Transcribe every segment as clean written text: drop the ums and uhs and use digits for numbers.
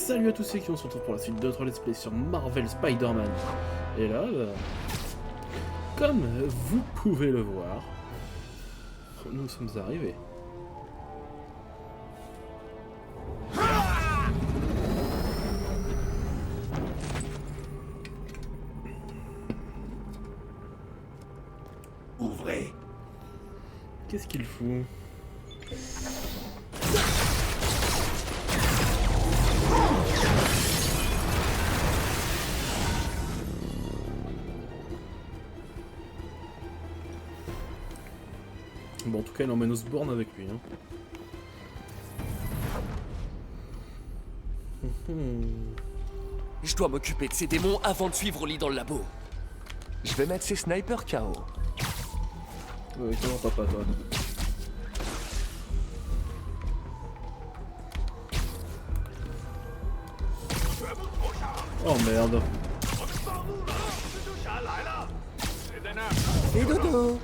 Salut à tous ceux qui on se retrouve pour la suite de notre let's play sur Marvel Spider-Man. Et là, comme vous pouvez le voir, nous sommes arrivés. Ouvrez. Qu'est-ce qu'il fout? Bon, en tout cas, il emmène Osborn avec lui. Hein. Je dois m'occuper de ces démons avant de suivre Lee dans le labo. Je vais mettre ces snipers KO. Ouais, comment papa, toi? Oh merde. Et dodo.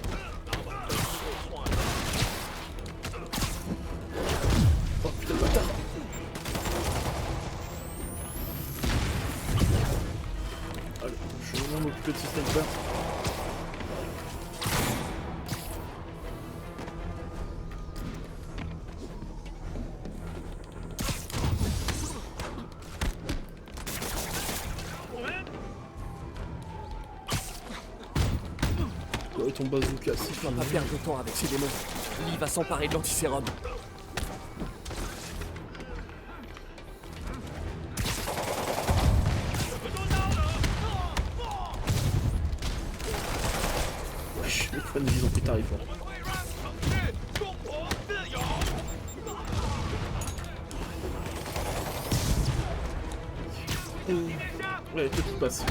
Oh putain de bâtard. Allez, je vais vraiment m'occuper de ce sniper. Ouais, ton bazooka, c'est Je dois pas perdre de temps avec ces démons. Lee va s'emparer de l'antisérum. Wesh, les fans ils ont pris tarif. Hein. Ouais, tout qui passe.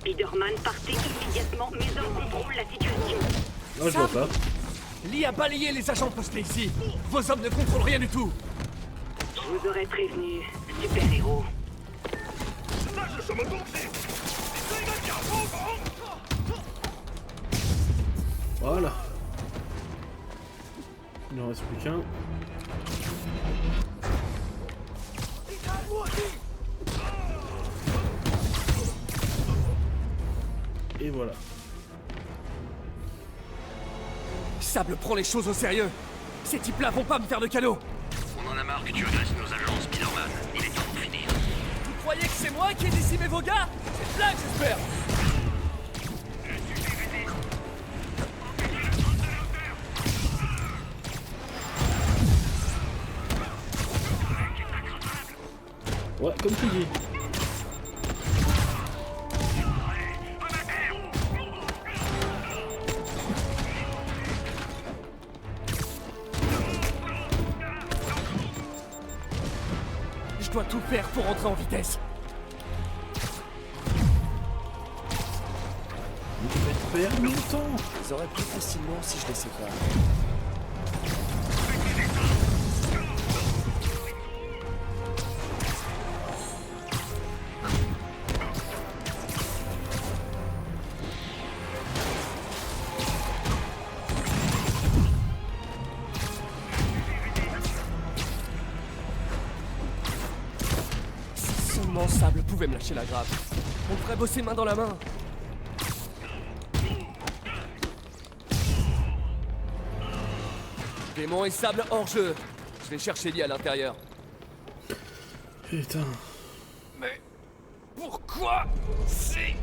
Spider-Man, partez immédiatement. Mes hommes contrôlent la situation. Non, je vois pas. Lee a balayé les agents postés ici. Vos hommes ne contrôlent rien du tout. Je vous aurais prévenu, super-héros. Voilà. Il n'en reste plus qu'un. Et voilà. Sable prend les choses au sérieux. Ces types-là vont pas me faire de cadeaux. On en a marre que tu agresses nos agents, Spider-Man. Il est temps de finir. Vous croyez que c'est moi qui ai décimé vos gars? C'est une blague, j'espère. Ouais, comme tu dis. Je dois tout faire pour entrer en vitesse. Vous faites perdre le temps. Ils auraient plus facilement si je les sépare. Si seulement Sable pouvait me lâcher la grappe, on pourrait bosser main dans la main. Démon et Sable hors jeu. Je vais chercher Lee à l'intérieur. Putain. Mais pourquoi c'est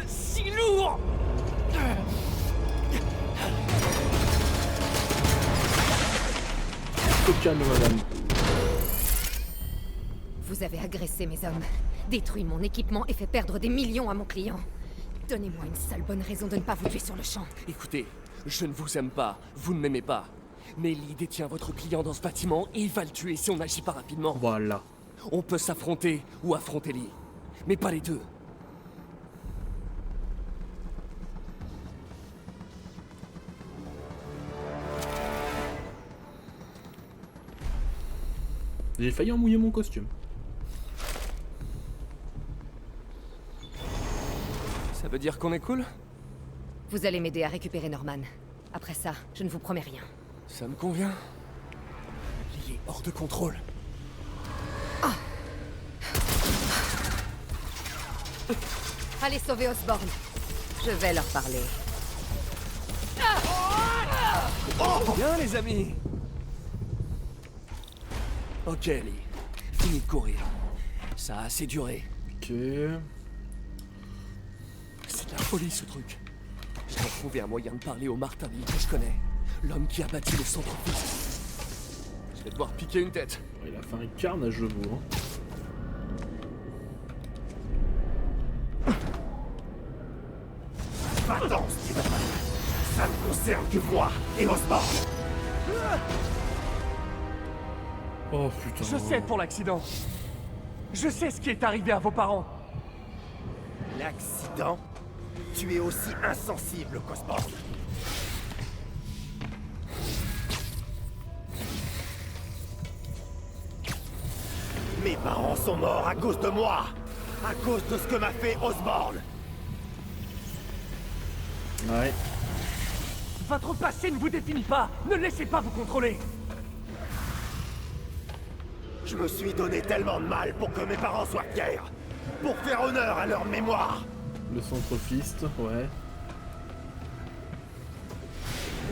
si lourd? Au calme, madame. Vous avez agressé mes hommes, détruit mon équipement et fait perdre des millions à mon client. Donnez-moi une seule bonne raison de ne pas vous tuer sur le champ. Écoutez, je ne vous aime pas, vous ne m'aimez pas. Mais Lee détient votre client dans ce bâtiment et il va le tuer si on n'agit pas rapidement. Voilà. On peut s'affronter ou affronter Lee, mais pas les deux. J'ai failli en mouiller mon costume. Ça veut dire qu'on est cool? Vous allez m'aider à récupérer Norman. Après ça, je ne vous promets rien. Ça me convient. Il est hors de contrôle. Allez sauver Osborn. Je vais leur parler. Bien, les amis. Ok, Ellie. Fini de courir. Ça a assez duré. Ok. C'est de la folie, ce truc. Je dois trouver un moyen de parler au Martinville que je connais. L'homme qui a bâti le centre-ville. Je vais devoir piquer une tête. Il a fait un carnage de vous. Hein. Va-t'en, Spider-Man. Ça ne concerne que moi et Osborn. Oh putain. Je sais pour l'accident. Je sais ce qui est arrivé à vos parents. L'accident? Tu es aussi insensible qu'Osborn. Mes parents sont morts à cause de moi. À cause de ce que m'a fait Osborn. Ouais. Votre passé ne vous définit pas. Ne laissez pas vous contrôler. Je me suis donné tellement de mal pour que mes parents soient fiers. Pour faire honneur à leur mémoire. Le centrofiste, ouais.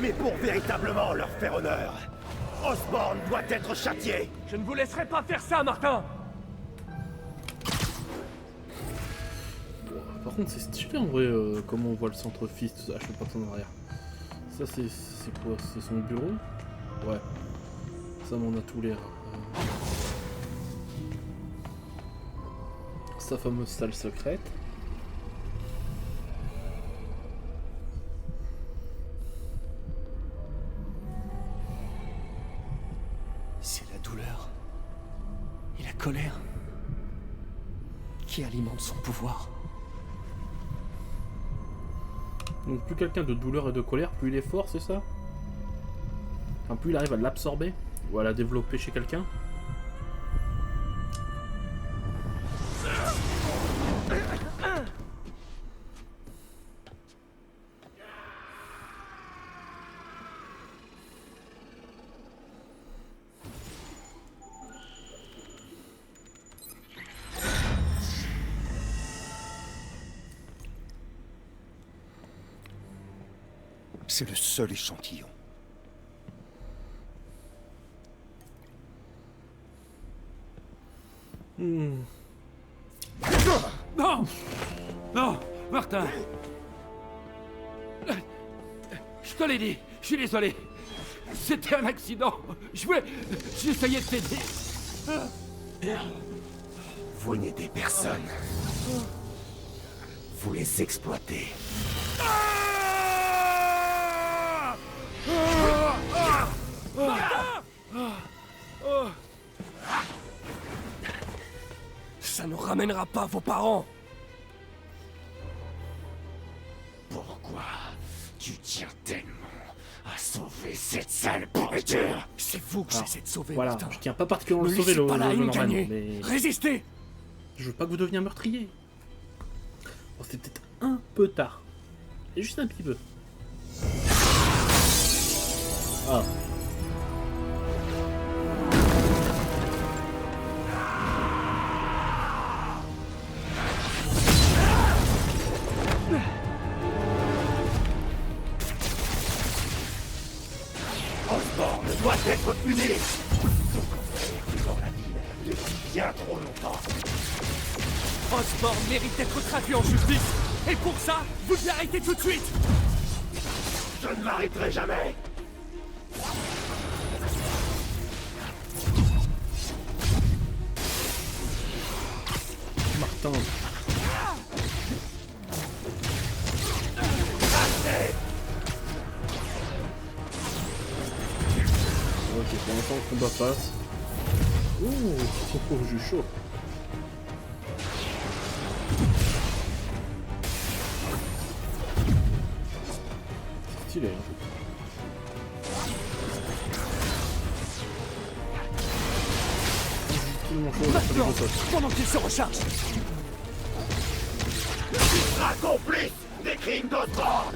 Mais pour véritablement leur faire honneur, Osborn doit être châtié. Je ne vous laisserai pas faire ça, Martin. Par contre, c'est stylé en vrai, comment on voit le centrofiste. Ah, je peux pas en arrière. Ça, c'est quoi? C'est son bureau? Ouais. Ça m'en a tout l'air. Sa fameuse salle secrète. C'est la douleur et la colère qui alimentent son pouvoir. Donc plus quelqu'un de douleur et de colère, plus il est fort, c'est ça? Enfin, plus il arrive à l'absorber ou à la développer chez quelqu'un. C'est le seul échantillon. Non! Non! Martin! Je te l'ai dit, je suis désolé. C'était un accident. J'essayais de t'aider. Vous n'aidez personne. Vous les exploitez. Ça ne ramènera pas vos parents. Pourquoi tu tiens tellement à sauver cette sale pourriture? C'est vous que Ah, j'essaie de sauver, Voilà, Martin. je tiens pas particulièrement à Ne le sauver laissez le pas la haine Norman, gagner. mais Résistez. je veux pas que vous deveniez un meurtrier. Bon, c'était peut-être un peu tard. Et juste un petit peu. Ah. Osborn doit être puni. Dans la ville depuis bien trop longtemps. Osborn mérite d'être traduit en justice. Et pour ça, vous devez arrêter tout de suite. Je ne m'arrêterai jamais. Martin. Ok, pour l'instant le combat passe. Ouh, j'ai chaud. C'est stylé. Hein. Tellement chaud, là, sur les Maintenant, gros sauces. pendant qu'il se recharge. Tu seras complice des crimes d'Osborn.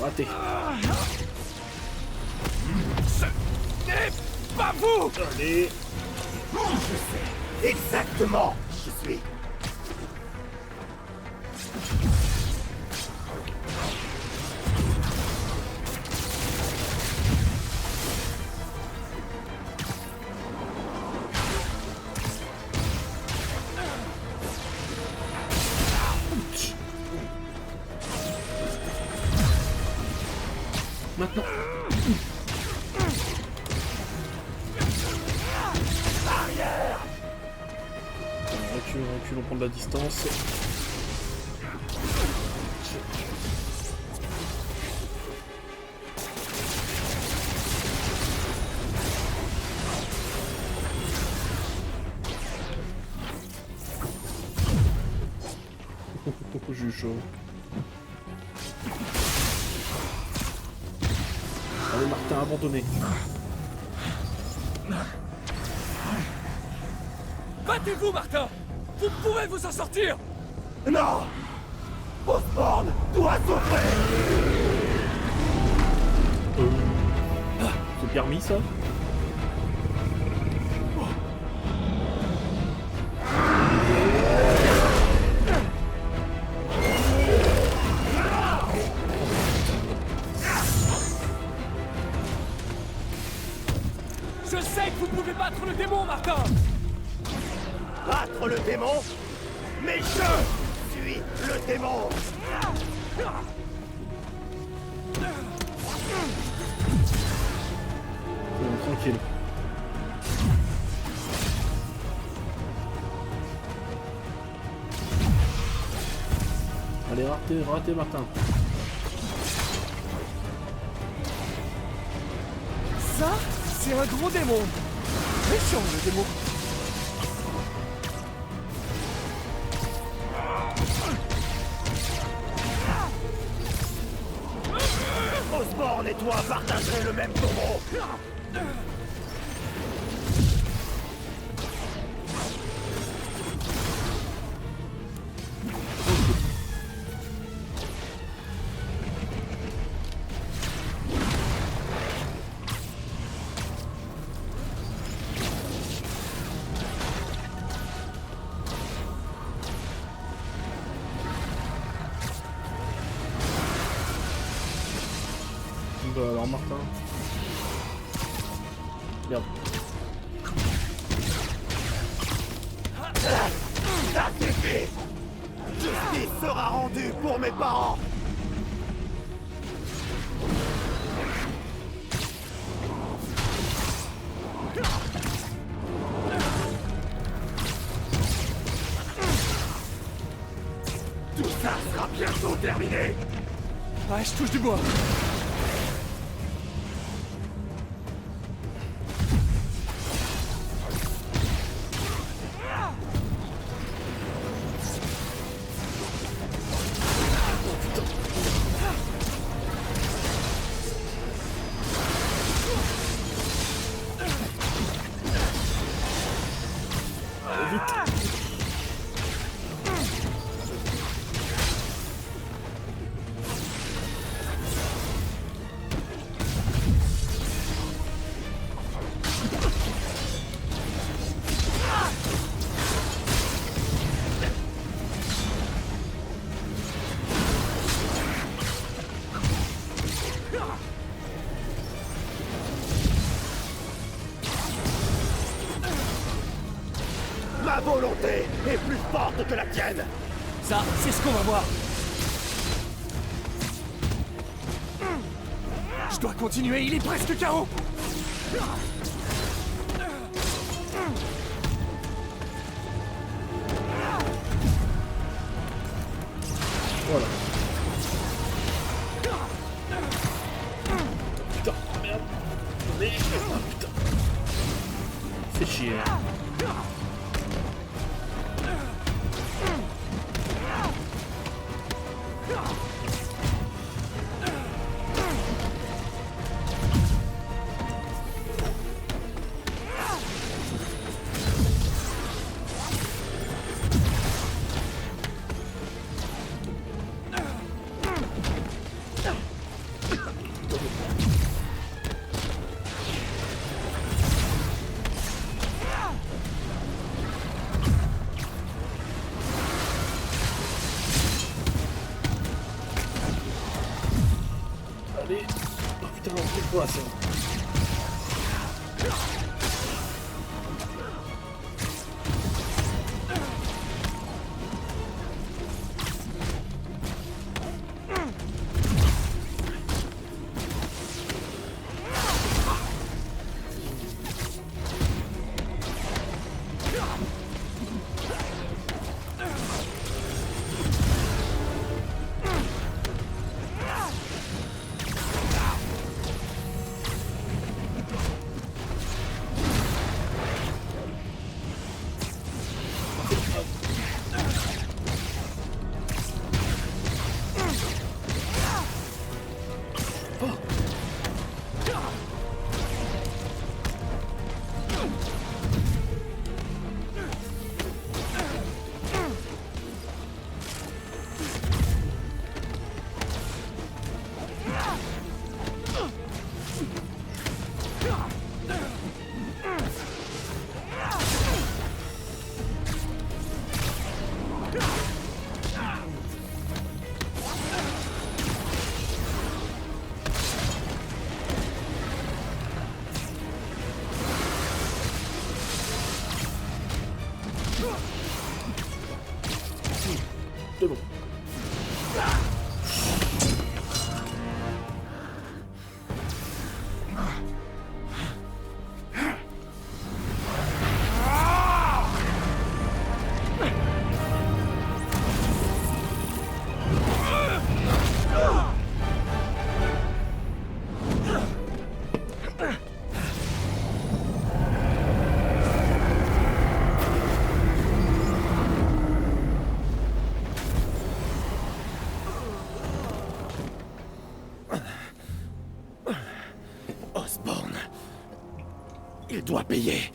raté. Ce n'est pas vous! Allez. Je sais exactement qui je suis. Maintenant. Recule, on prend de la distance. J'ai eu chaud. Allez Martin, abandonné. Battez-vous, Martin! Vous pourrez vous en sortir! Non! Osborn doit souffrir! C'est permis ça? Je sais que vous pouvez battre le démon, Martin! Battre le démon? Mais je suis le démon! Tranquille. Allez, raté Martin. Ça, c'est un gros démon! Méchant, le démon! Osborn et toi partagerez le même tombeau! Bah alors Martin. Merde. Ça suffit! Justice sera rendue pour mes parents! Tout ça sera bientôt terminé! Ouais, je touche du bois! Ma volonté est plus forte que la tienne! Ça, c'est ce qu'on va voir! Je dois continuer, il est presque KO! Voilà. Putain, merde. Mais... Ah, putain. Fais chier. Ouais, c'est bon. C'est bon. Osborn. Il doit payer.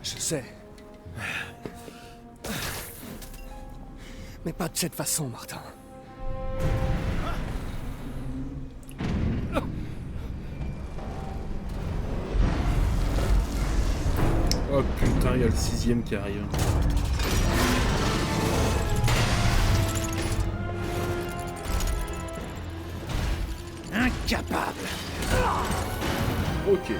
Je sais. Mais pas de cette façon, Martin. Oh putain, il y a le 6ème qui arrive. Incapable. Ok.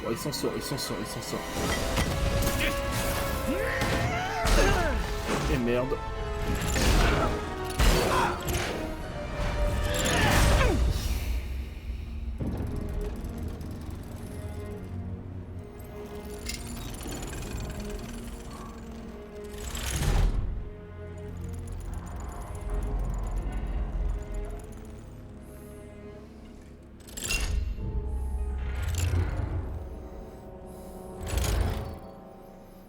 Oh, il s'en sort, il s'en sort, il s'en sort. Et merde.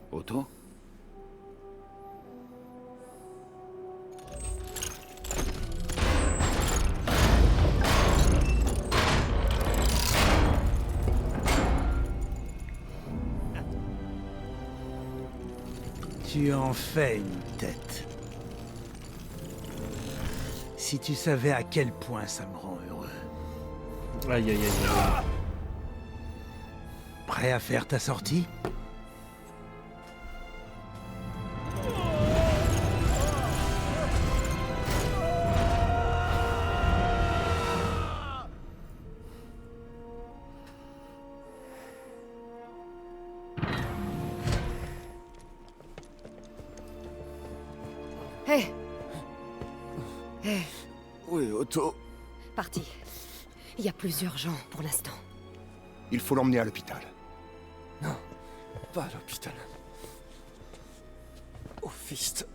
Otto? Tu en fais une tête. Si tu savais à quel point ça me rend heureux. Aïe aïe aïe aïe. Prêt à faire ta sortie? Hé! Hé, Oui, Otto. parti. Il y a plus urgent pour l'instant. Il faut l'emmener à l'hôpital. Non, pas à l'hôpital. Au fist.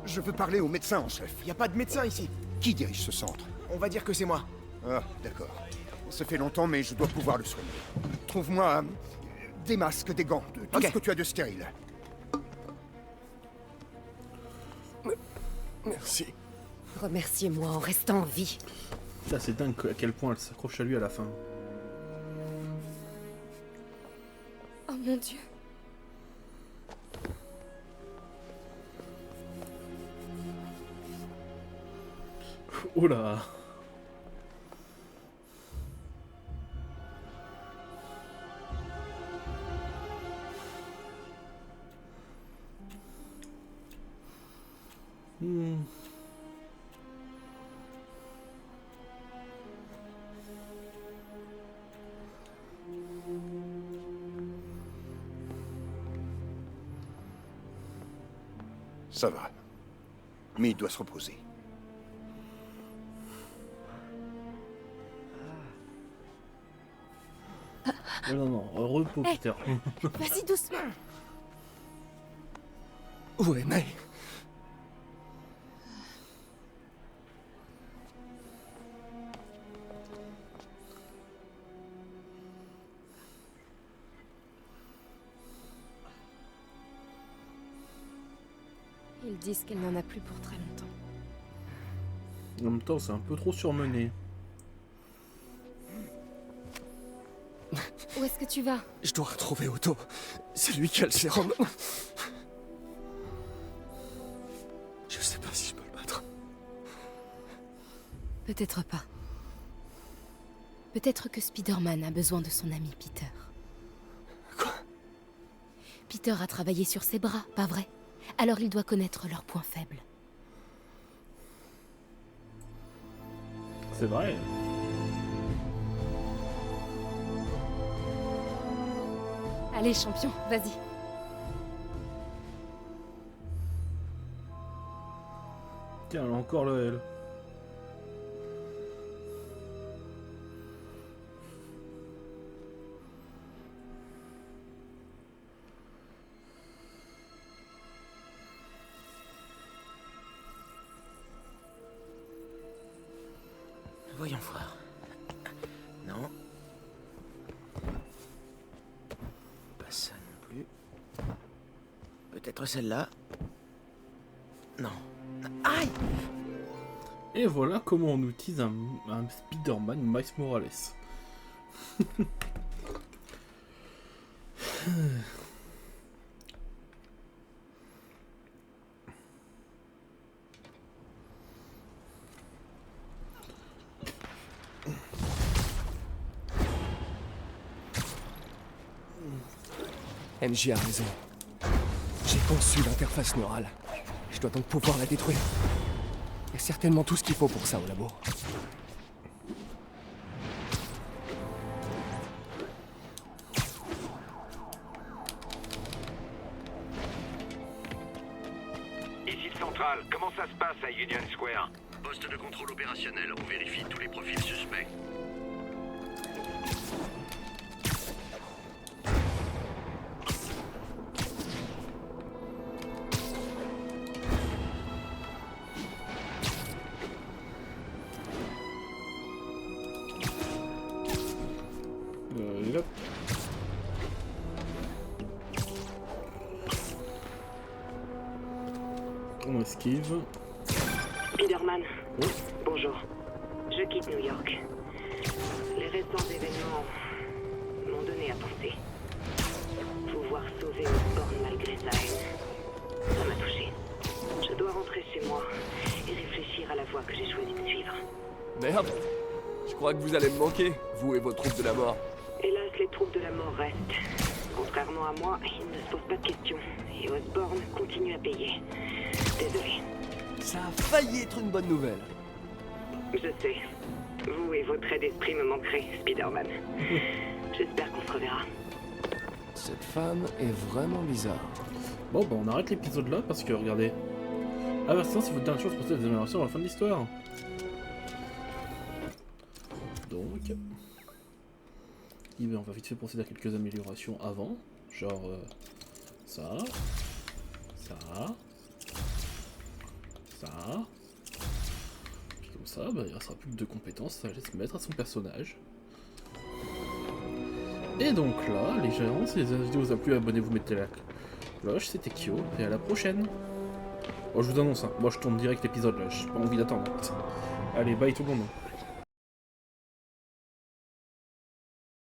Je veux parler au médecin en chef. Il n'y a pas de médecin ici. Qui dirige ce centre? On va dire que c'est moi. Ah, d'accord. Ça fait longtemps, mais je dois pouvoir le soigner. Trouve-moi des masques, des gants, tout Ok. ce que tu as de stérile. Merci. Remerciez-moi en restant en vie. Là, c'est dingue à quel point elle s'accroche à lui à la fin. Oh mon Dieu. Oh là. Ça va. Mais il doit se reposer. Non, non, repos, Hey. Peter. Vas-y doucement. Où est May? Ils disent qu'elle n'en a plus pour très longtemps. En même temps, c'est un peu trop surmené. Où est-ce que tu vas? Je dois retrouver Otto. C'est lui qui a le sérum. Je sais pas si je peux le battre. Peut-être pas. Peut-être que Spider-Man a besoin de son ami Peter. Quoi? Peter a travaillé sur ses bras, pas vrai? Alors il doit connaître leurs points faibles. C'est vrai. Allez champion, vas-y. Tiens, elle a encore le L. Voyons voir. Non. Pas ça non plus. Peut-être celle-là. Non. Aïe! Et voilà comment on utilise un Spider-Man Miles Morales. MJ a raison. J'ai conçu l'interface neurale. Je dois donc pouvoir la détruire. Il y a certainement tout ce qu'il faut pour ça au labo. Ici le central, comment ça se passe à Union Square? Poste de contrôle opérationnel, on vérifie tous les profils suspects. Hop. On esquive. Spider-Man, Oh. bonjour. Je quitte New York. Les récents événements m'ont donné à penser. Pouvoir sauver Osborn malgré sa haine, ça m'a touché. Je dois rentrer chez moi et réfléchir à la voie que j'ai choisi de suivre. Merde! Je crois que vous allez me manquer, vous et vos troupes de la mort. Hélas, les troupes de la mort restent. Contrairement à moi, ils ne se posent pas de questions. Et Osborn continue à payer. Désolé. Ça a failli être une bonne nouvelle. Je sais. Vous et votre aide d'esprit me manquerez, Spider-Man. J'espère qu'on se reverra. Cette femme est vraiment bizarre. Bon, bah on arrête l'épisode là parce que regardez. Ah bah sinon, si vous dernière chose pour des améliorations à la fin de l'histoire. Donc. On va vite fait procéder à quelques améliorations avant. Genre. Ça. Ça. Ça. Puis comme ça, bah, il restera plus que 2 compétences, ça laisse mettre à son personnage. Et donc là, les gens, si la vidéo vous a plu, abonnez-vous, mettez la cloche, c'était Kyo, et à la prochaine. Bon, je vous annonce, hein, moi je tourne direct l'épisode là, j'ai pas envie d'attendre. Allez, bye tout le monde.